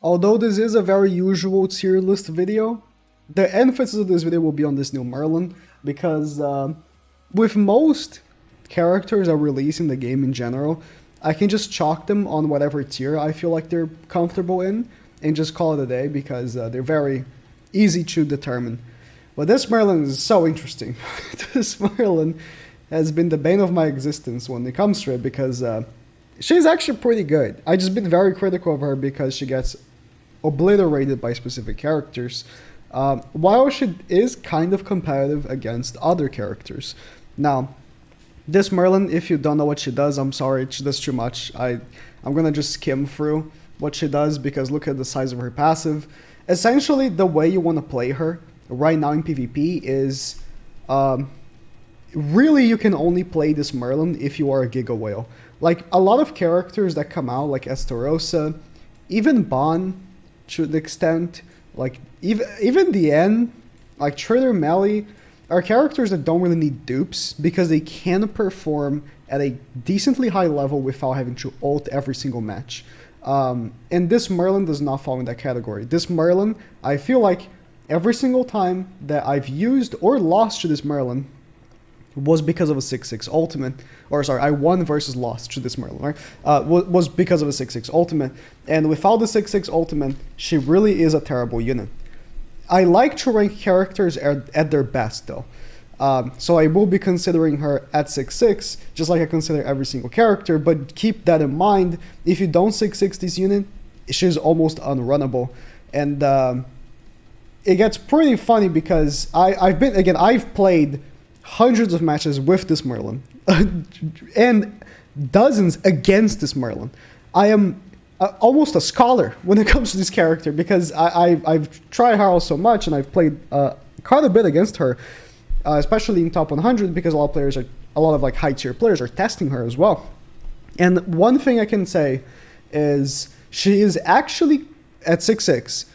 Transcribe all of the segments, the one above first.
Although this is a very usual tier list video, the emphasis of this video will be on this new Merlin, because with most characters I release in the game in general, I can just chalk them on whatever tier I feel like they're comfortable in, and just call it a day, because they're very easy to determine. But this Merlin is so interesting. This Merlin has been the bane of my existence when it comes to it, because she's actually pretty good. I just been very critical of her because she gets obliterated by specific characters, while she is kind of competitive against other characters. Now, this Merlin, if you don't know what she does, I'm sorry, she does too much. I'm gonna just skim through what she does, because look at the size of her passive. Essentially, the way you want to play her right now in PvP is, really you can only play this Merlin if you are a Giga Whale. Like, a lot of characters that come out, like Estarossa, even Bon, to an extent, like even Diane, like Trader Melly, are characters that don't really need dupes, because they can perform at a decently high level without having to ult every single match. And this Merlin does not fall in that category. This Merlin, I feel like every single time that I've used or lost to this Merlin was because of a 6-6 ultimate. Or sorry, I won versus lost to this Merlin, right? Was because of a 6-6 ultimate. And without the 6-6 ultimate, she really is a terrible unit. I like to rank characters at their best, though. So I will be considering her at 6-6, just like I consider every single character, but keep that in mind. If you don't 6-6 this unit, she's almost unrunnable. And it gets pretty funny, because I've played hundreds of matches with this Merlin, and dozens against this Merlin. I am almost a scholar when it comes to this character, because I've tried her out so much, and I've played quite a bit against her, especially in top 100, because a lot of like high tier players are testing her as well. And one thing I can say is she is actually at 6-6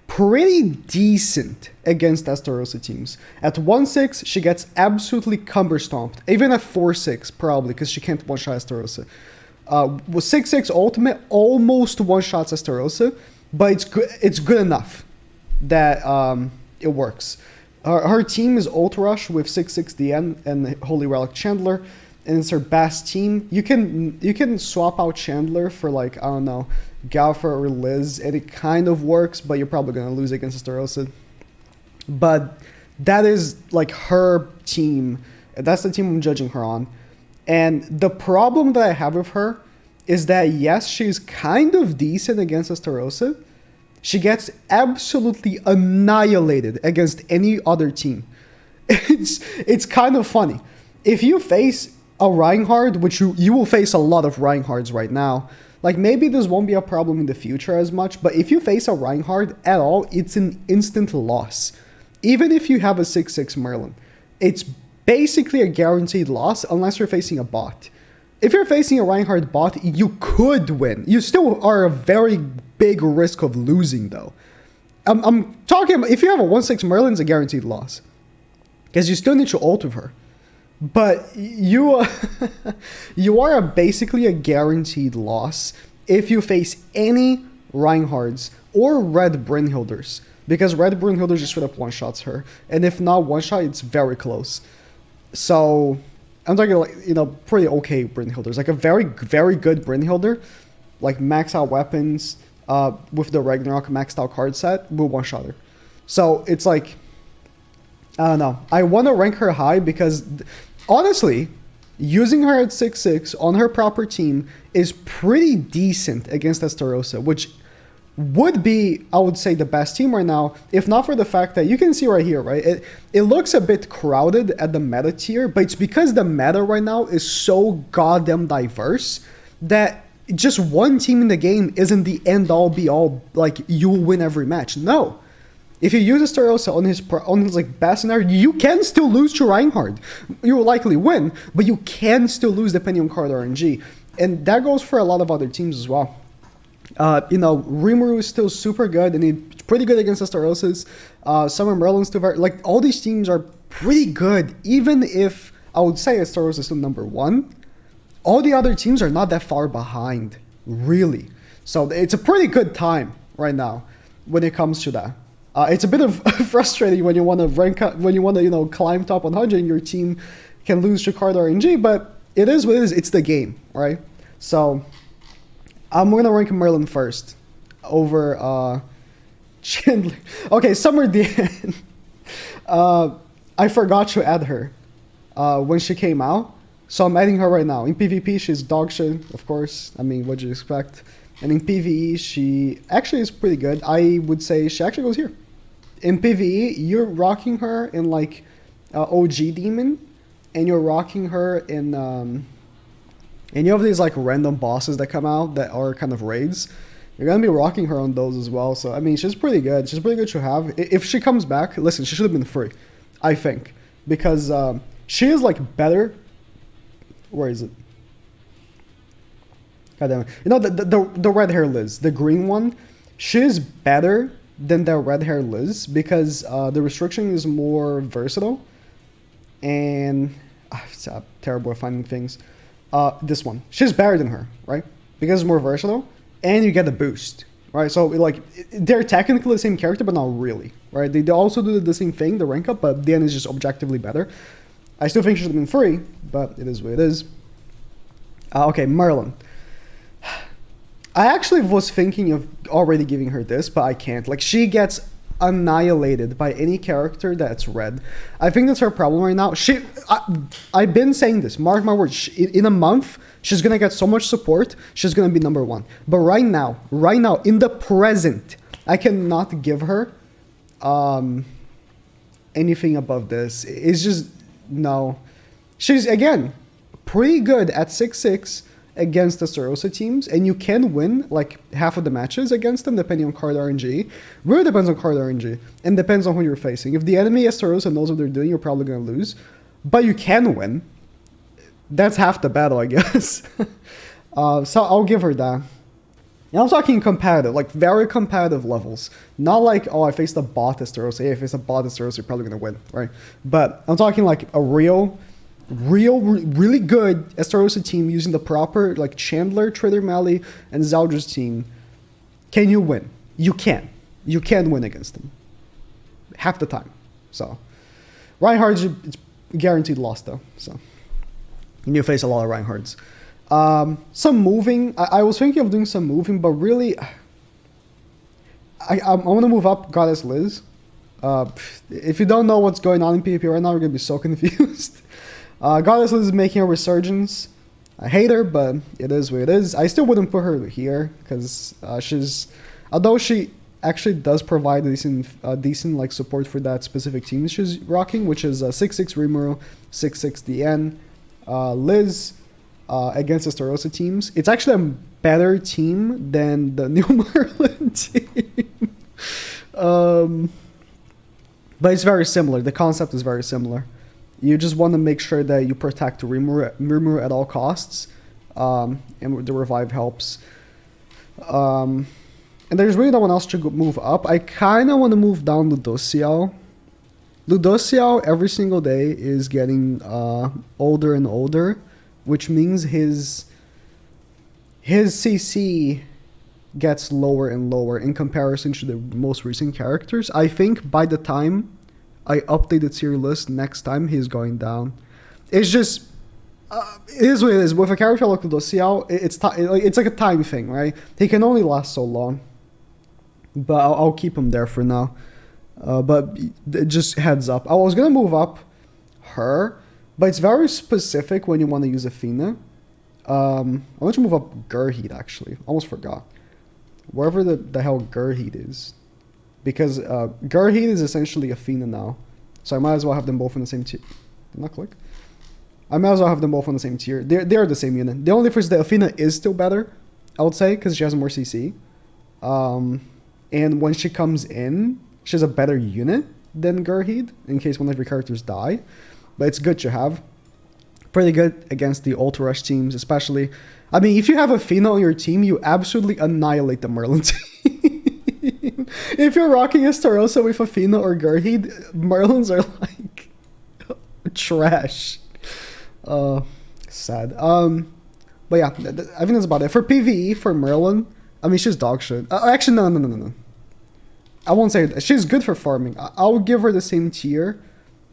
pretty decent against Estarossa teams. At 1-6, she gets absolutely cumber stomped. Even at 4-6, probably, because she can't one-shot Estarossa. With 6-6 ultimate, almost one-shots Estarossa, but it's good enough that it works. Her team is Ult Rush with 6-6 Diane and Holy Relic Chandler, and it's her best team. You can swap out Chandler for, like, I don't know, Galfer or Liz, and it kind of works, but you're probably going to lose against Estarossa. But that is, like, her team. That's the team I'm judging her on. And the problem that I have with her is that, yes, she's kind of decent against Estarossa. She gets absolutely annihilated against any other team. It's kind of funny. If you face a Reinhardt, which you will face a lot of Reinhardts right now, like, maybe this won't be a problem in the future as much, but if you face a Reinhardt at all, it's an instant loss. Even if you have a 6-6 Merlin, it's basically a guaranteed loss unless you're facing a bot. If you're facing a Reinhardt bot, you could win. You still are a very big risk of losing, though. I'm talking about if you have a 1-6 Merlin, it's a guaranteed loss, because you still need to ult with her. But you are basically a guaranteed loss if you face any Reinhardts or Red Brynhilders, because Red Brynhilder just straight up one-shots her. And if not one-shot, it's very close. So I'm talking, like, pretty okay Brynhilders. Like a very, very good Brynhilder, like max out weapons, with the Ragnarok maxed out card set, will one-shot her. So it's like, I don't know. I want to rank her high because, honestly, using her at 6-6 on her proper team is pretty decent against Estarossa, which would be, I would say, the best team right now, if not for the fact that you can see right here, right? It looks a bit crowded at the meta tier, but it's because the meta right now is so goddamn diverse that just one team in the game isn't the end-all, be-all, like, you'll win every match. No. If you use Estarossa on his like best scenario, you can still lose to Reinhardt. You will likely win, but you can still lose depending on card RNG. And that goes for a lot of other teams as well. Rimuru is still super good, and he's pretty good against Estarossas. Summer Merlin's still very, like, all these teams are pretty good, even if I would say Estarossa is still number one. All the other teams are not that far behind, really. So it's a pretty good time right now when it comes to that. It's a bit of frustrating when you want to rank up, when you want to, climb top 100 and your team can lose to card RNG, but it is what it is. It's the game, right? So I'm going to rank Merlin first over Chandler. Okay, Summer Diane. I forgot to add her when she came out. So I'm adding her right now. In PvP, she's dog shit, of course. I mean, what'd you expect? And in PvE, she actually is pretty good. I would say she actually goes here. In PvE, you're rocking her in like OG Demon, and you're rocking her in... and you have these like random bosses that come out that are kind of raids. You're going to be rocking her on those as well. So, I mean, she's pretty good. She's pretty good to have. If she comes back, listen, she should have been free, I think. Because she is like better... Where is it? God damn it. You know, the red hair Liz, the green one, she's better than the red hair Liz because the restriction is more versatile. And it's terrible at finding things. This one, she's better than her, right? Because it's more versatile and you get the boost, right? So like they're technically the same character, but not really, right? They also do the same thing, the rank up, but the end is just objectively better. I still think she should have been free, but it is what it is. Okay, Merlin. I actually was thinking of already giving her this, but I can't. Like, she gets annihilated by any character that's red. I think that's her problem right now. I've been saying this, mark my words. In a month, she's going to get so much support, she's going to be #1. But right now, in the present, I cannot give her anything above this. It's just... No. She's, again, pretty good at 6-6 against the Starosta teams, and you can win, like, half of the matches against them, depending on card RNG. Really depends on card RNG, and depends on who you're facing. If the enemy is Starosta and knows what they're doing, you're probably going to lose. But you can win. That's half the battle, I guess. So I'll give her that. And I'm talking competitive, like very competitive levels. Not like, oh, I faced a bot as Starosta. Hey, if it's a bot as Starosta, you're probably going to win, right? But I'm talking like a really good Starosta team using the proper, like Chandler, Trader Mally, and Zeldra's team. Can you win? You can. You can win against them. Half the time. So, Reinhardt's, it's guaranteed loss though. So, and you face a lot of Reinhardts. Some moving. I was thinking of doing some moving, but really, I want to move up Goddess Liz. If you don't know what's going on in PvP right now, you're going to be so confused. Goddess Liz is making a resurgence. I hate her, but it is what it is. I still wouldn't put her here, because although she actually does provide decent like support for that specific team she's rocking, which is 6-6 Rimuru, 6-6 Diane, Liz, against the Starosta teams. It's actually a better team than the new Merlin team. But it's very similar. The concept is very similar. You just want to make sure that you protect Rimuru at all costs. And the revive helps. And there's really no one else to move up. I kind of want to move down Ludociel. Ludociel every single day is getting older and older, which means his CC gets lower and lower in comparison to the most recent characters. I think by the time I update the tier list next time, he's going down. It's just... it is what it is. With a character like Ludociel, it's like a time thing, right? He can only last so long. But I'll keep him there for now. But just heads up. I was going to move up her, but it's very specific when you want to use Athena. I want to move up Gurheed, actually. Almost forgot. Wherever the hell Gurheed is. Because Gurheed is essentially Athena now. So I might as well have them both in the same tier. Did not click? I might as well have them both on the same tier. They're the same unit. The only difference is that Athena is still better, I would say, because she has more CC. And when she comes in, she has a better unit than Gurheed, in case one of your characters die. But it's good to have. Pretty good against the Ultra Rush teams, especially. I mean, if you have Athena on your team, you absolutely annihilate the Merlin team. If you're rocking a Starosta with Athena or Gurheed, Merlins are like trash. Sad. But yeah, I think that's about it. For PvE, for Merlin, I mean, she's dog shit. Actually, no. I won't say that. She's good for farming. I would give her the same tier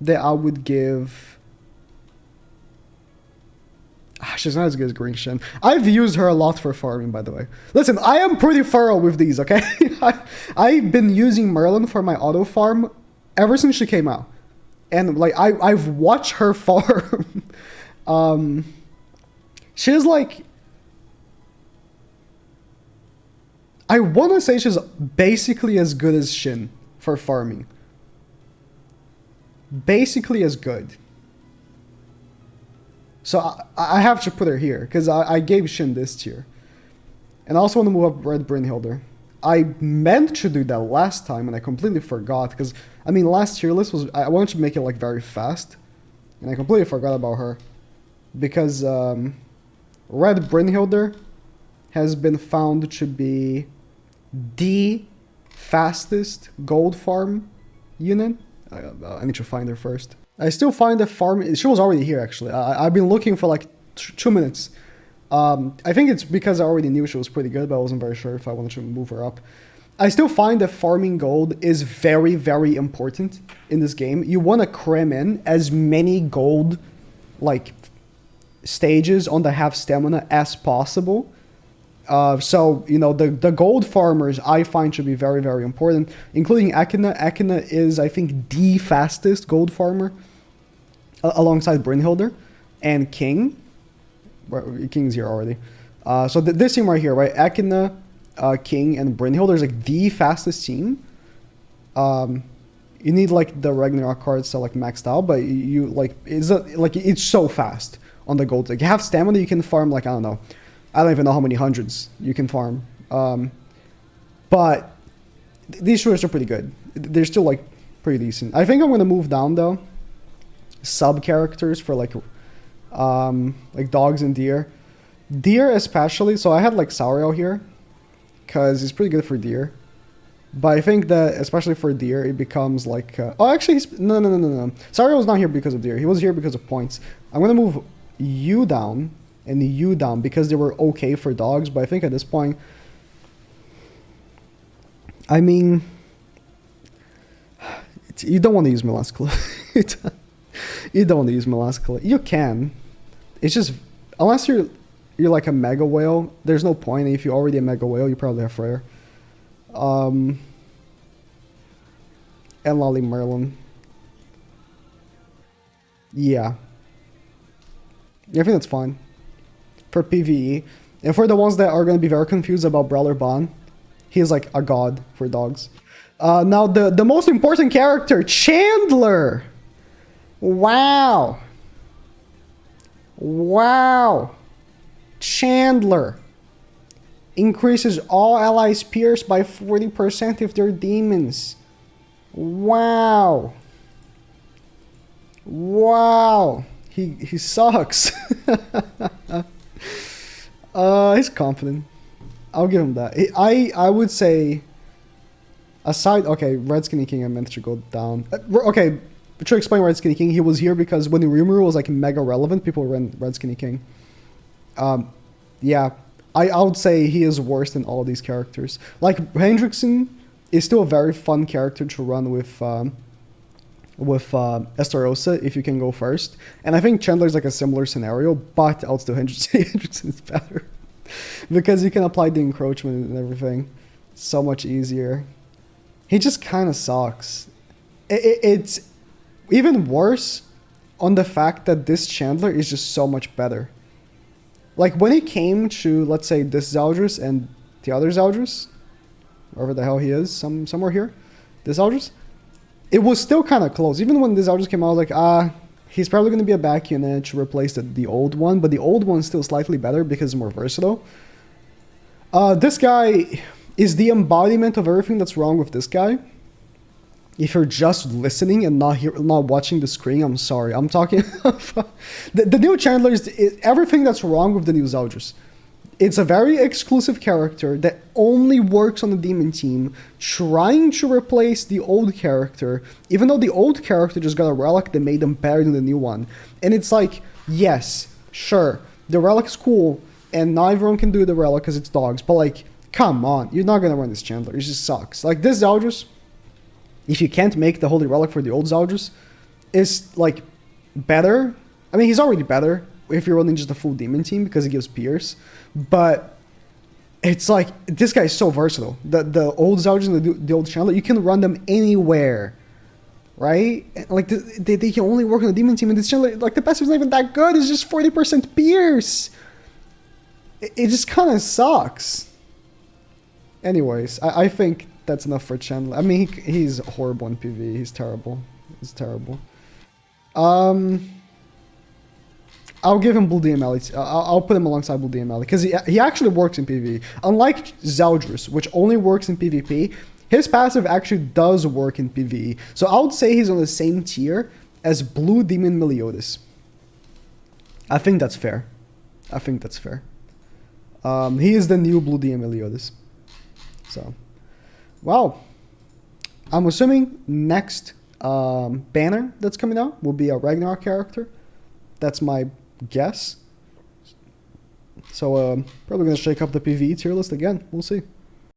that I would give... She's not as good as Green Shin. I've used her a lot for farming, by the way. Listen, I am pretty thorough with these, okay? I've been using Merlin for my auto farm ever since she came out. And, like, I've watched her farm. She's, like... I want to say she's basically as good as Shin for farming. Basically as good. So I have to put her here, because I gave Shin this tier. And I also want to move up Red Brynhilder. I meant to do that last time, and I completely forgot, because, I mean, last tier list was... I wanted to make it, like, very fast. And I completely forgot about her. Because Red Brynhilder has been found to be the fastest gold farm unit. I need to find her first. I still find the farm... She was already here, actually. I've been looking for like 2 minutes. I think it's because I already knew she was pretty good, but I wasn't very sure if I wanted to move her up. I still find that farming gold is very, very important in this game. You want to cram in as many gold like stages on the half stamina as possible. So, you know, the gold farmers I find should be very, very important, including Akina. Akina is, I think, the fastest gold farmer, alongside Brynhilder and King. King's here already. So this team right here, right? Akina, King, and Brynhilder is like the fastest team. You need like the Ragnarok cards to like maxed out, but you like it's so fast on the gold. Like half stamina, you can farm like I don't even know how many hundreds you can farm. But these shorts are pretty good. They're still like pretty decent. I think I'm gonna move down though. Sub characters for like dogs and deer. Deer especially. So I had like Sauriel here because he's pretty good for deer. But I think that especially for deer, it becomes like actually no. Sauriel's not here because of deer. He was here because of points. I'm gonna move you down and you down because they were okay for dogs. But I think at this point, I mean, you don't want to use Melascula. You don't want to use Melascula. You can. It's just unless you're like a mega whale, there's no point. If you're already a mega whale, you probably have Freyr. And Lolly Merlin. Yeah. I think that's fine. For PvE. And for the ones that are going to be very confused about Brawler Ban, he's like a god for dogs. Now the most important character, Chandler. Wow. Chandler increases all allies' pierce by 40% if they're demons. Wow. He sucks. He's confident. I'll give him that. I would say, aside... Okay, Red Skinny King I meant to go down. Okay, to explain Red Skinny King, he was here because when the Rimuru was like mega relevant, people ran Red Skinny King. Yeah, I would say he is worse than all of these characters. Like, Hendrickson is still a very fun character to run with Estarossa if you can go first. And I think Chandler's like a similar scenario, but I'll still Hendrickson is better. Because you can apply the encroachment and everything so much easier. He just kind of sucks. It's even worse on the fact that this Chandler is just so much better. Like when it came to, let's say, this Zaldrus and the other Zaldrus, wherever the hell he is, somewhere here, this Zaldrus, it was still kind of close. Even when this Zaldrus came out, I was like, he's probably going to be a back unit to replace the old one, but the old one's still slightly better because it's more versatile. This guy is the embodiment of everything that's wrong with this guy. If you're just listening and not watching the screen, I'm sorry. I'm talking... the new Chandler is everything that's wrong with the new Zaldrus. It's a very exclusive character that only works on the demon team, trying to replace the old character, even though the old character just got a relic that made them better than the new one. And it's like, yes, sure, the relic's cool, and not everyone can do the relic because it's dogs, but like, Come on, you're not gonna run this Chandler. It just sucks. Like this Zeldris, if you can't make the Holy Relic for the old Zeldris, is like better. I mean, he's already better if you're running just a full demon team because he gives Pierce. But it's like this guy is so versatile. The old Zeldris and the old Chandler, you can run them anywhere, right? Like they can only work on the demon team, and this Chandler, like the passive's not even that good. It's just 40% Pierce. It just kind of sucks. Anyways, I think that's enough for Chandler. I mean, he's horrible in PvE. He's terrible. He's terrible. I'll give him Blue DML. I'll put him alongside Blue DML because he actually works in PvE. Unlike Zeldris, which only works in PvP, his passive actually does work in PvE. So I would say he's on the same tier as Blue Demon Meliodas. I think that's fair. I think that's fair. He is the new Blue Demon Meliodas. So, wow. I'm assuming next banner that's coming out will be a Ragnar character. That's my guess. So, probably going to shake up the PvE tier list again. We'll see.